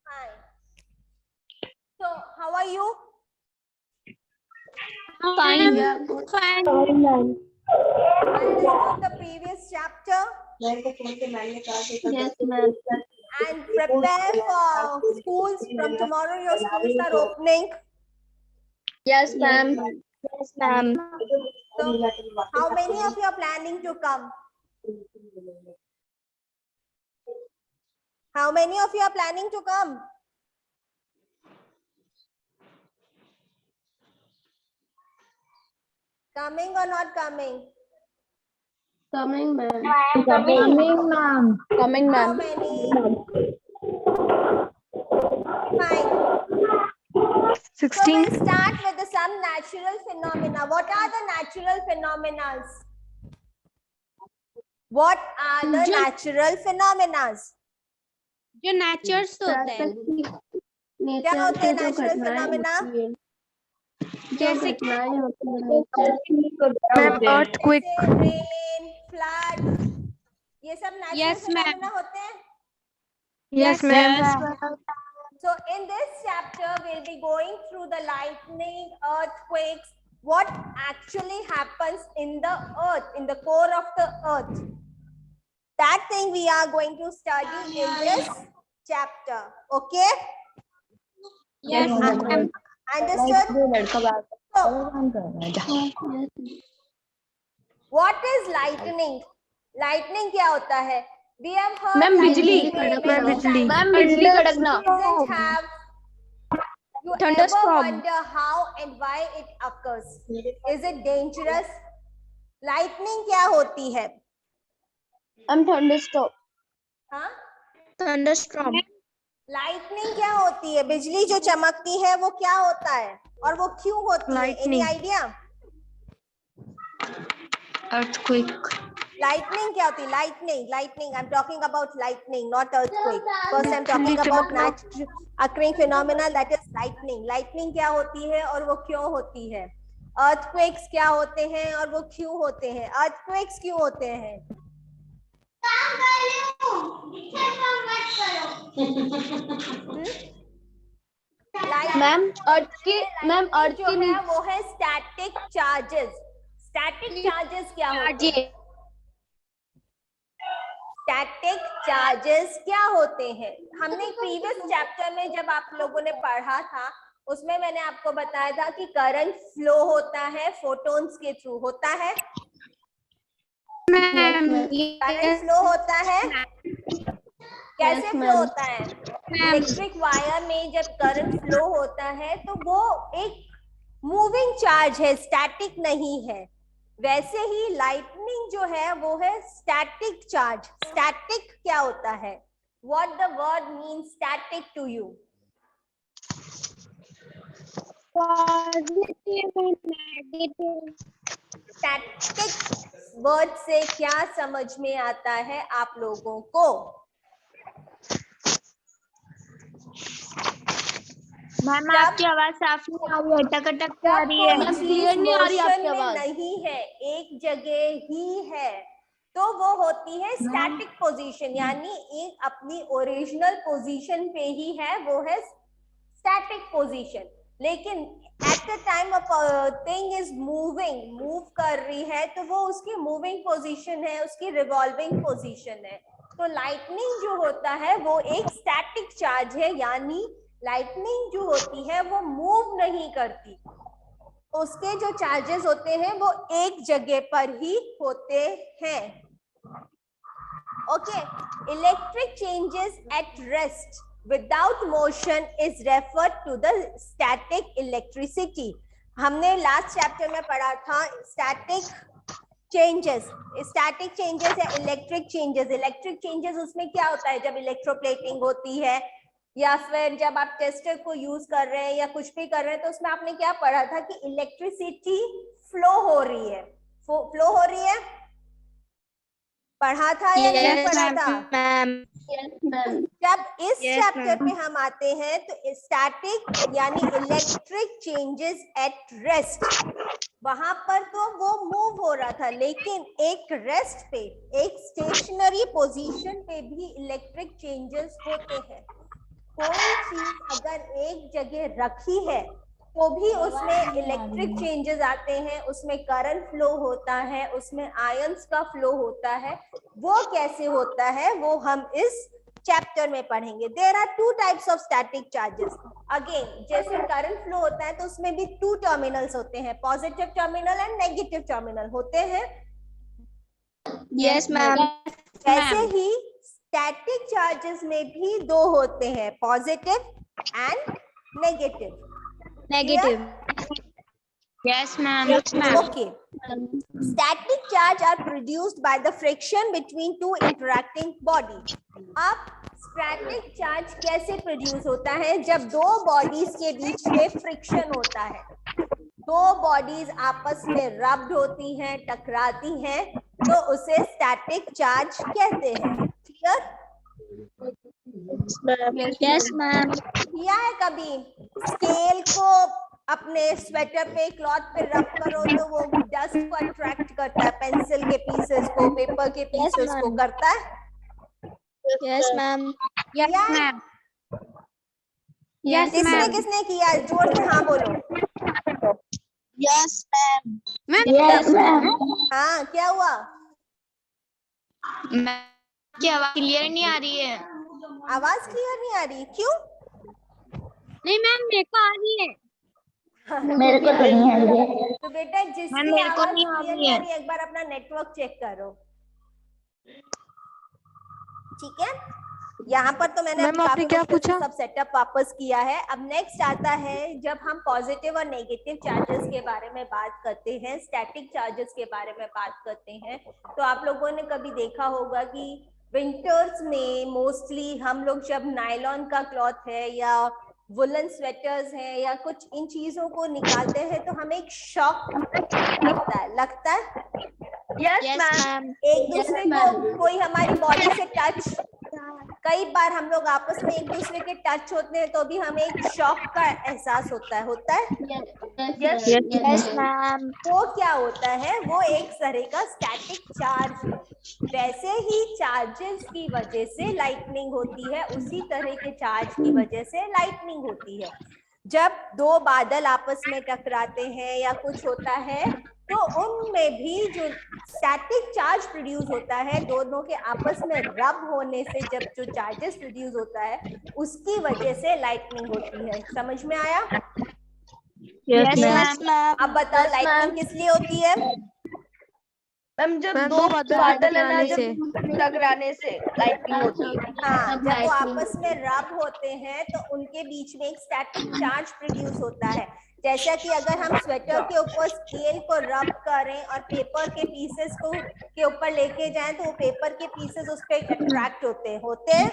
Hi. So, how are you? Fine. Fine. Understood the previous chapter Yes, ma'am. and prepare for schools. From tomorrow, your schools are opening. Yes, ma'am. Yes, ma'am. So, how many of you are planning to come? How many of you are planning to come? Coming or not coming? Coming, ma'am. Coming, ma'am. Coming, How ma'am. many? Fine. So 16. we'll start with some natural phenomena. What are the natural phenomena? What are the natural phenomena? जो nature से होता है क्या होते हैं natural phenomena? जैसे घटनाएं होती हैं मैम अर्थक्वेक जैसे रेन, फ्लड, ये सब natural Yes, ma'am. phenomena होते हैं. Yes ma'am So in this chapter, we'll be going through the lightning, earthquakes, what actually happens in the earth, in the core of the earth. That thing we are going to study in this chapter. Okay? Yes, ma'am. Understood? So, what is lightning? Lightning क्या होता है? We have heard ma'am बिजली lightning ma'am many बिजली times. Ma'am बिजली कड़कना Doesn't have. You ever Thunderstorm. wonder how and why it occurs? Is it dangerous? Lightning क्या होती है? हम थंडरस्टॉर्म हाँ? थंडरस्टॉर्म लाइटनिंग क्या होती है? बिजली जो चमकती है वो क्या होता है और वो क्यों होती है? Any idea? अर्थक्वेक Lightning क्या होती है? Lightning. I'm talking about lightning, not earthquake. First, I'm talking about natural occurring phenomena, that is lightning. Lightning क्या होती है और वो क्यों होती है? Earthquakes क्या होते हैं और वो क्यों होते हैं? Earthquakes क्यों होते हैं? मैम अर्थ की जो है वो है स्टैटिक चार्जेस. स्टैटिक चार्जेस क्या होते हैं? स्टैटिक चार्जेस क्या होते हैं? हमने प्रीवियस चैप्टर में जब आप लोगों ने पढ़ा था उसमें मैंने आपको बताया था कि करंट फ्लो होता है फोटॉन्स के थ्रू. होता है? करंट फ्लो होता है. कैसे फ्लो होता है? इलेक्ट्रिक वायर में जब करंट फ्लो होता है तो वो एक मूविंग चार्ज है, स्टैटिक नहीं है. वैसे ही लाइटनिंग जो है वो है स्टैटिक चार्ज. स्टैटिक क्या होता है? What the word means static to you? Static word से क्या समझ में आता है आप लोगों को? मैम आपकी आवाज साफ नहीं आ रही है, अटक आ रही है. क्लियर नहीं आ रही आपकी में आवाज. नहीं है, एक जगह ही है तो वो होती है स्टैटिक पोजीशन, यानी एक अपनी ओरिजिनल पोजीशन पे ही है, वो है स्टैटिक पोजीशन. लेकिन at the time thing is move कर रही है तो वो उसकी मूविंग पोजीशन है, उसकी रिवॉल्विंग पोजीशन है. तो लाइटनिंग जो होता है वो एक स्टैटिक चार्ज है, यानी लाइटनिंग जो होती है वो मूव नहीं करती, उसके जो चार्जेस होते हैं वो एक जगह पर ही होते हैं। Okay, electric changes at rest without motion is referred to the static electricity. हमने लास्ट चैप्टर में पढ़ा था स्टैटिक चेंजेस या इलेक्ट्रिक चेंजेस। इलेक्ट्रिक चेंजेस उसमें क्या होता है, जब इलेक्ट्रोप्लेटिंग होती है या फिर जब आप टेस्टर को यूज कर रहे हैं या कुछ भी कर रहे हैं, तो उसमें आपने क्या पढ़ा था कि इलेक्ट्रिसिटी फ्लो हो रही है, पढ़ा था या नहीं पढ़ा था? जब इस चैप्टर पे हम आते हैं तो स्टैटिक यानी इलेक्ट्रिक चेंजेस एट रेस्ट, वहां पर तो वो मूव हो रहा था, लेकिन एक रेस्ट पे, एक स्टेशनरी पोजीशन पे भी इलेक्ट्रिक चेंजेस होते हैं। कोई चीज अगर एक जगह रखी है तो भी उसमें इलेक्ट्रिक चेंजेस आते हैं, उसमें करंट फ्लो होता है, उसमें आयंस का फ्लो होता है। वो कैसे होता है वो हम इस चैप्टर में पढ़ेंगे। There are two types of static charges. Again, जैसे करंट फ्लो होता है तो उसमें भी टू टर्मिनल्स होते हैं, positive terminal and negative terminal होते हैं। Yes ma'am. वैसे ही स्टैटिक चार्जेस में भी दो होते हैं, positive and negative. Yes ma'am. Okay. Static charge are produced by the friction between two interacting bodies. अब स्टैटिक चार्ज कैसे प्रोड्यूस होता है? जब दो बॉडीज के बीच में फ्रिक्शन होता है, दो बॉडीज आपस में रब्ड होती हैं, टकराती हैं, तो उसे स्टैटिक चार्ज कहते हैं। क्लियर? Yes ma'am. किया है कभी? स्केल को अपने स्वेटर पे, क्लॉथ पे रब करो तो वो डस्ट को अट्रैक्ट करता है, पेंसिल के पीसेस को, पेपर के पीसेस को करता है। Yes ma'am. Yes ma'am. किसने किया? जोर से हाँ बोलो। Yes ma'am. Yes ma'am. हाँ, क्या हुआ? की आवाज क्लियर नहीं आ रही है। आवाज क्लियर नहीं आ रही, क्यों? नहीं मैम, मेरे को आ रही है। मेरे को तो नहीं आ रही है। तो बेटा जिसकी मेरे को आवाज नहीं आ क्लियर रही नहीं आ है। रही, एक बार अपना नेटवर्क चेक करो। ठीक है, यहाँ पर तो मैंने आपने क्या पूछा? सब सेटअप वापस किया है। अब नेक्स्ट आता है, जब हम पॉजिटिव और नेगेटिव चार्जेस के बारे में बात करते हैं, स्टैटिक चार्जेस के बारे में बात करते हैं, तो आप लोगों ने कभी देखा होगा कि विंटर्स में मोस्टली हम लोग जब नायलॉन का क्लॉथ है या वुलन स्वेटर्स है या कुछ इन चीजों को निकालते हैं तो हमें एक शॉक लगता है। Yes ma'am. एक दूसरे को कोई हमारी बॉडी से टच, कई बार हम लोग आपस में एक दूसरे के टच होते हैं तो भी हमें एक शॉक का एहसास होता है। Yes ma'am. वो क्या होता है? वो एक तरह का स्टैटिक चार्ज है। वैसे ही चार्जेस की वजह से लाइटनिंग होती है, उसी तरह के चार्ज की वजह से लाइटनिंग होती है। जब दो बादल आपस में टकराते हैं या कुछ होता है तो उनमें भी जो स्टैटिक चार्ज प्रोड्यूस होता है, दोनों के आपस में रब होने से जब जो चार्जेस प्रोड्यूस होता है उसकी वजह से लाइटनिंग होती है। समझ में आया? Yes ma'am. अब बताओ लाइटनिंग किस लिए होती है? मैम जब दो बादल है ना, जब टकराने से लाइटनिंग होती है। हाँ, जब वो आपस में रब होते हैं तो उनके बीच में एक स्टैटिक चार्ज प्रोड्यूस होता है। जैसा कि अगर हम स्वेटर के ऊपर स्केल को रब करें और पेपर के पीसेस को के ऊपर लेके जाएं तो वो पेपर के पीसेस उस पर अट्रैक्ट होते हैं।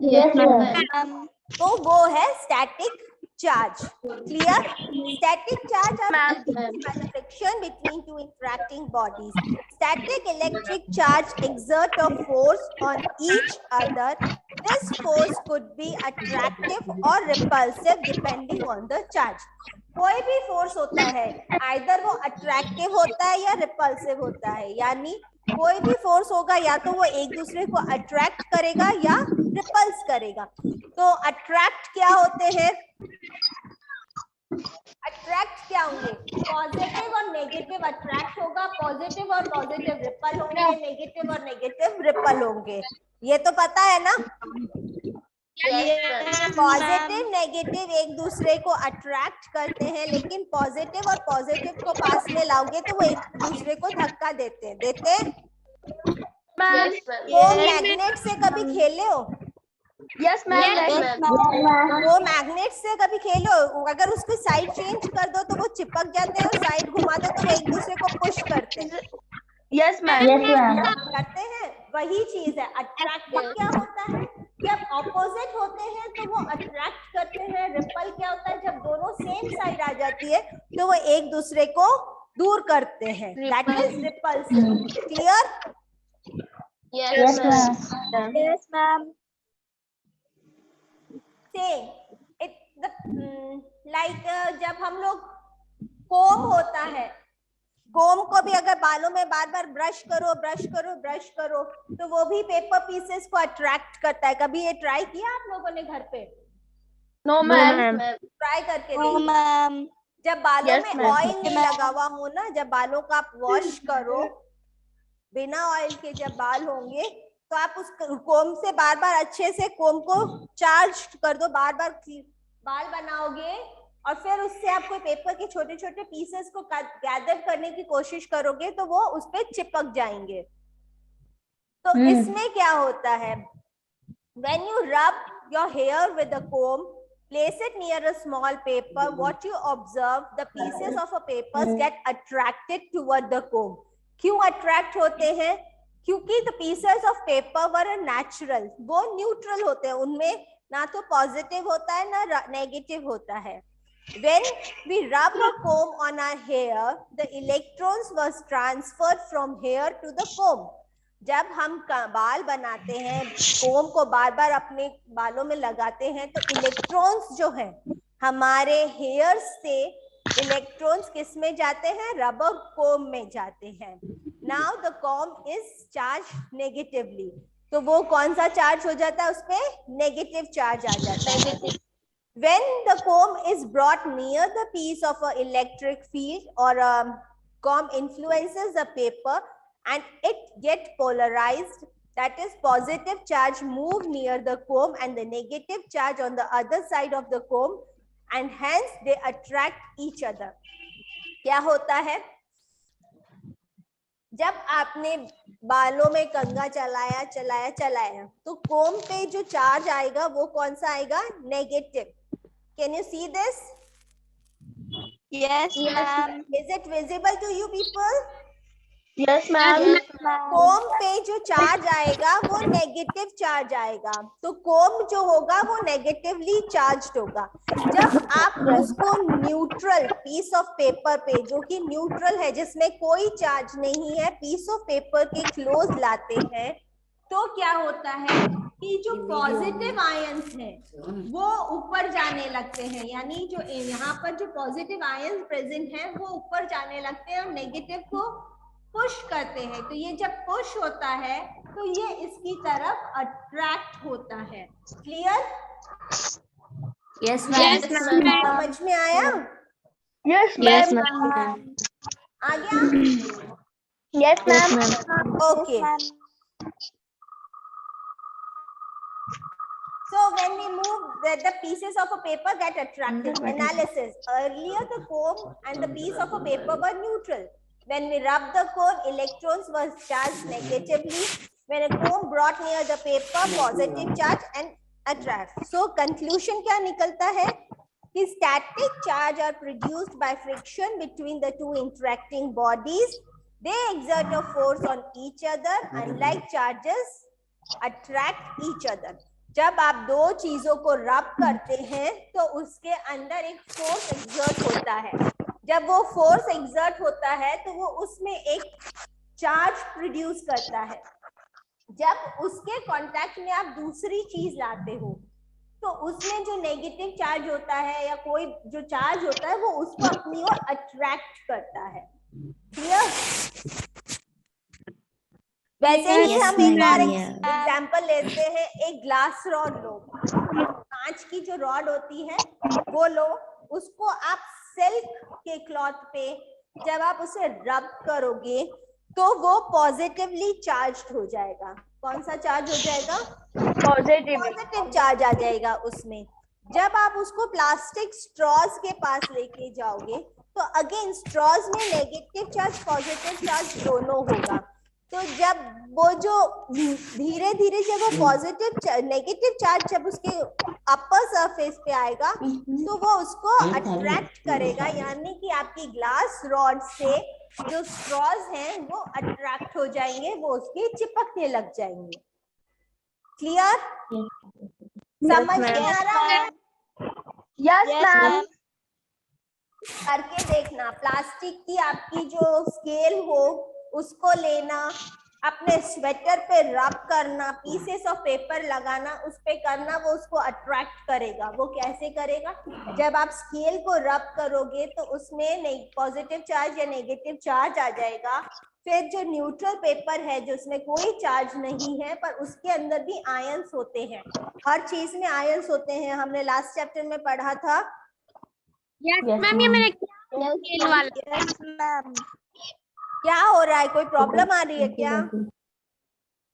Yes ma'am. तो वो है static charge. Clear? Static charge are produced by the friction between two interacting bodies. Static electric charge exert a force on each other. This force could be attractive or repulsive depending on the charge. कोई भी force होता है, either वो attractive होता है या repulsive होता है, यानी कोई भी फोर्स होगा या तो वो एक दूसरे को अट्रैक्ट करेगा या रिपल्स करेगा। तो अट्रैक्ट क्या होते हैं? अट्रैक्ट क्या होंगे? पॉजिटिव और नेगेटिव अट्रैक्ट होगा, पॉजिटिव और पॉजिटिव रिपल होंगे, नेगेटिव और नेगेटिव रिपल होंगे। ये तो पता है ना? पॉजिटिव नेगेटिव एक दूसरे को अट्रैक्ट करते हैं, लेकिन पॉजिटिव और पॉजिटिव को पास में लाओगे तो वो एक दूसरे को धक्का देते हैं। वो मैग्नेट से कभी खेले हो? Yes ma'am. वो मैग्नेट से कभी खेलो, अगर उसकी साइड चेंज कर दो तो वो चिपक जाते हैं, और साइड घुमा दो तो वो एक दूसरे को पुश करते हैं। Yes ma'am. करते हैं, वही चीज है। अट्रैक्टिव क्या होता है? जब ऑपोजिट होते हैं तो वो अट्रैक्ट करते हैं। रिपल क्या होता है? जब दोनों सेम साइड आ जाती है तो वो एक दूसरे को दूर करते हैं। That is repulsive. Clear? Yes, ma'am. जब हम लोग कोम होता है, कोम को भी अगर बालों में बार बार ब्रश करो तो वो भी पेपर पीसेस को अट्रैक्ट करता है। कभी ये ट्राई किया आप लोगों ने घर पे? No ma'am. ट्राई करके देखिए। जब बालों में ऑयल नहीं लगा हुआ हो ना, जब बालों का आप वॉश करो बिना ऑयल के, जब बाल होंगे तो आप उस कोम से बार बार अच्छे से कोम को चार्ज कर दो, बार बार बाल बनाओगे, और फिर उससे आप कोई पेपर के छोटे छोटे पीसेस को गैदर करने की कोशिश करोगे तो वो उस पे चिपक जाएंगे। तो इसमें क्या होता है? When you rub your hair with a comb, place it near a small paper. What you observe, the pieces of a paper get attracted toward the comb. क्यों अट्रैक्ट होते हैं? क्योंकि the pieces of paper were natural. वो neutral होते हैं, उनमें ना तो पॉजिटिव होता है ना नेगेटिव होता है। When we rub a comb on our hair, the electrons was transferred from hair to the comb. जब हम बाल बनाते हैं, कोम को बार बार अपने बालों में लगाते हैं, तो इलेक्ट्रॉन्स जो हैं हमारे हेयर से, इलेक्ट्रॉन्स किस में जाते हैं? रबर कोम में जाते हैं। Now the comb is charge negatively, तो वो कौन सा चार्ज हो जाता है? उसपे नेगेटिव चार्ज आ जाता है। When the comb is brought near the piece of an electric field or comb influences the paper and it get polarized, that is positive charge move near the comb and the negative charge on the other side of the comb, and hence they attract each other. क्या होता है? जब आपने बालों में कंघा चलाया तो कोम पे जो चार्ज आएगा वो कौन सा आएगा? Negative. Can you see this? Yes, ma'am. Is it visible to you people? Yes ma'am. कोम पे जो चार्ज आएगा वो नेगेटिव चार्ज आएगा, तो कोम जो होगा वो नेगेटिवली चार्ज्ड होगा। जब आप उसको न्यूट्रल पीस ऑफ पेपर पे, जो कि न्यूट्रल है, जिसमें कोई चार्ज नहीं है, पीस ऑफ पेपर के क्लोज लाते हैं, तो क्या होता है कि जो पॉजिटिव आयंस हैं वो ऊपर जाने लगते हैं, यानी जो यहाँ पर जो पॉजिटिव आयंस प्रेजेंट हैं वो ऊपर जाने लगते हैं और नेगेटिव को पुश करते हैं। तो ये जब पुश होता है तो ये इसकी तरफ अट्रैक्ट होता है। क्लियर? Yes, ma'am. समझ में आया? Yes ma'am. आ गया? Yes ma'am. Okay. So when we move, the pieces of a paper get attracted. Analysis. Earlier the comb and the piece of a paper were neutral. When we rub the comb, electrons were charged negatively. When a comb brought near the paper, positive charge and attract. So conclusion क्या निकलता है? कि static charge are produced by friction between the two interacting bodies. They exert a force on each other. Unlike charges, attract each other. जब आप दो चीजों को रब करते हैं तो उसके अंदर एक फोर्स एक्सर्ट होता है। जब वो फोर्स एक्सर्ट होता है तो वो उसमें एक चार्ज प्रोड्यूस करता है। जब उसके कांटेक्ट में आप दूसरी चीज लाते हो तो उसमें जो नेगेटिव चार्ज होता है या कोई जो चार्ज होता है वो उसको अपनी ओर अट्रैक्ट करता है। क्लियर? वैसे ही हम एक और एग्जाम्पल लेते हैं। एक ग्लास रॉड लो, कांच की जो रॉड होती है वो लो, उसको आप सिल्क के क्लॉथ पे जब आप उसे रब करोगे तो वो पॉजिटिवली चार्ज्ड हो जाएगा। कौन सा चार्ज हो जाएगा? पॉजिटिव। पॉजिटिव चार्ज आ जाएगा उसमें। जब आप उसको प्लास्टिक स्ट्रॉज के पास लेके जाओगे तो अगेन स्ट्रॉज में नेगेटिव चार्ज पॉजिटिव चार्ज दोनों होगा। तो जब वो जो धीरे धीरे जब वो पॉजिटिव नेगेटिव चार्ज जब उसके अपर सरफेस पे आएगा तो वो उसको अट्रैक्ट करेगा, यानी कि आपकी ग्लास रॉड से जो स्ट्रॉज हैं वो अट्रैक्ट हो जाएंगे, वो उसके चिपकने लग जाएंगे। क्लियर? समझ में आ रहा है? Yes ma'am. करके देखना। प्लास्टिक की आपकी जो स्केल हो उसको लेना, अपने स्वेटर पे रब करना, पीसेस ऑफ पेपर लगाना, उस पे करना, वो उसको अट्रैक्ट करेगा। वो कैसे करेगा? जब आप स्केल को रब करोगे तो उसमें पॉजिटिव चार्ज या नेगेटिव चार्ज आ जाएगा। फिर जो न्यूट्रल पेपर है जिसमें कोई चार्ज नहीं है पर उसके अंदर भी आयंस होते हैं, हर चीज में आयंस होते हैं, हमने लास्ट चैप्टर में पढ़ा था। मैम ये मैंने स्केल वाला। क्या हो रहा है? कोई प्रॉब्लम आ रही है क्या?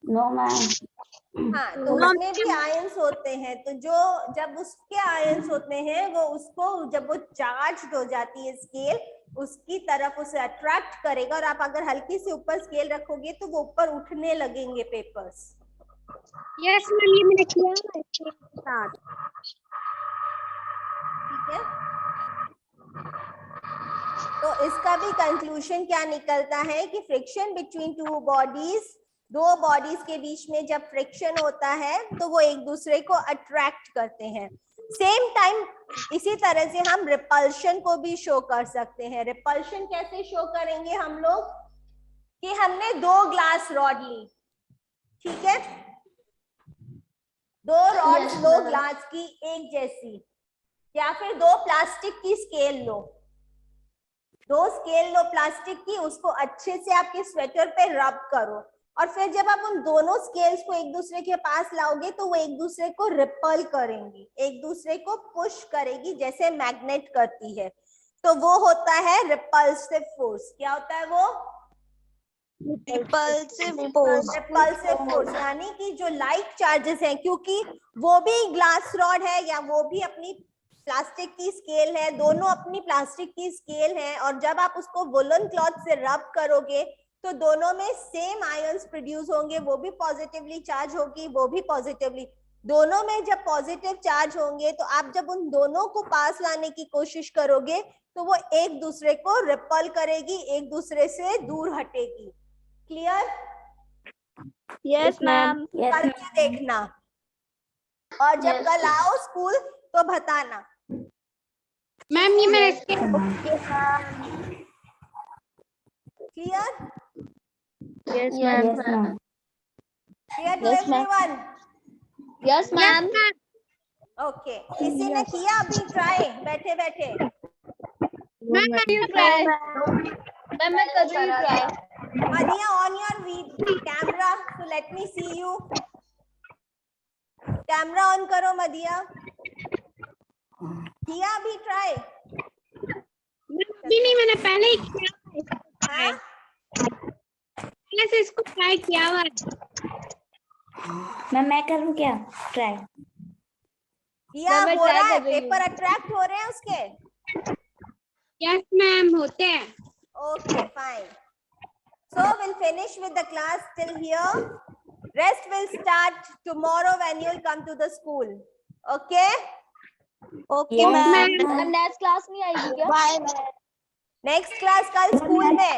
No ma'am. हाँ, तो उसमें भी आयंस होते हैं, तो जो जब उसके आयंस होते हैं वो उसको जब वो चार्ज हो जाती है स्केल उसकी तरफ उसे अट्रैक्ट करेगा, और आप अगर हल्की से ऊपर स्केल रखोगे तो वो ऊपर उठने लगेंगे पेपर्स। यस मैम ये मैंने किया है इसके साथ। ठीक है, तो इसका भी कंक्लूजन क्या निकलता है कि फ्रिक्शन बिटवीन टू बॉडीज, दो बॉडीज के बीच में जब फ्रिक्शन होता है तो वो एक दूसरे को अट्रैक्ट करते हैं। सेम टाइम इसी तरह से हम रिपल्शन को भी शो कर सकते हैं। रिपल्शन कैसे शो करेंगे हम लोग? कि हमने दो ग्लास रॉड ली, ठीक है, दो रॉड्स लो ग्लास की एक जैसी, या फिर दो प्लास्टिक की स्केल लो, दो स्केल लो प्लास्टिक की, उसको अच्छे से आपके स्वेटर पे रब करो, और फिर जब आप उन दोनों स्केल्स को एक दूसरे के पास लाओगे तो वो एक दूसरे को रिपल करेंगी, एक दूसरे को पुश करेगी जैसे मैग्नेट करती है। तो वो होता है रिपल्सिव फोर्स। क्या होता है वो? Repulsive force. रिपल्सिव फोर्स यानी कि जो लाइक चार्जेस हैं, क्योंकि वो भी ग्लास रॉड है या वो भी अपनी प्लास्टिक की स्केल है, दोनों अपनी प्लास्टिक की स्केल है, और जब आप उसको वुलन क्लॉथ से रब करोगे तो दोनों में सेम आयंस प्रोड्यूस होंगे, वो भी पॉजिटिवली चार्ज होगी, वो भी पॉजिटिवली, दोनों में जब पॉजिटिव चार्ज होंगे तो आप जब उन दोनों को पास लाने की कोशिश करोगे तो वो एक दूसरे को रिपल करेगी, एक दूसरे से दूर हटेगी। क्लियर? Yes ma'am. करके देखना, और जब कल आओ स्कूल तो बताना। मैम ये मैंने clear? Yes Yes, ma'am. ma'am. Clear to Yes, ma'am. Everyone? Yes ma'am. Okay, किसी ने किया अभी ट्राई बैठे बैठे? मैम ट्राई मैं कर रही हूँ try. Madhya, on your camera, so let me see you. Camera on करो मदिया। किया अभी ट्राई? नहीं मैंने पहले ही किया। हाँ? पहले से इसको ट्राई किया हुआ। मैं करूँ क्या ट्राई? किया मैं हो try रहा है, कर रही हूँ। पेपर अट्रैक्ट हो रहे हैं उसके? यस मैम होते हैं। Okay, fine. So we'll finish with the class till here. Rest will start tomorrow when you'll come to the school. Okay? Okay Yes, ma'am. Ma'am next class नहीं आएगी क्या? Bye ma'am. Next class कल school में।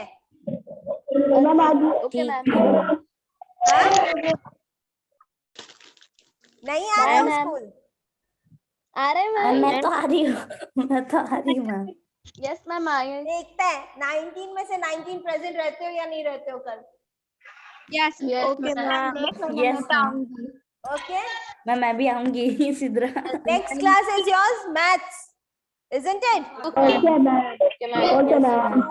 Okay ma'am. हाँ? नहीं आ रहे हो ma'am. School? आ रहे हैं मैं मैम। तो आ रही हूँ, मैं तो आ रही हूँ मैम। यस मैम आए। देखते हैं 19 में से 19 प्रेजेंट रहते हो या नहीं रहते हो कल। Yes Yes, okay ma'am. Ma'am. Yes, ma'am. Okay? मैं भी आऊंगी Sidra. Next class is yours, maths, isn't it? Okay okay ma'am.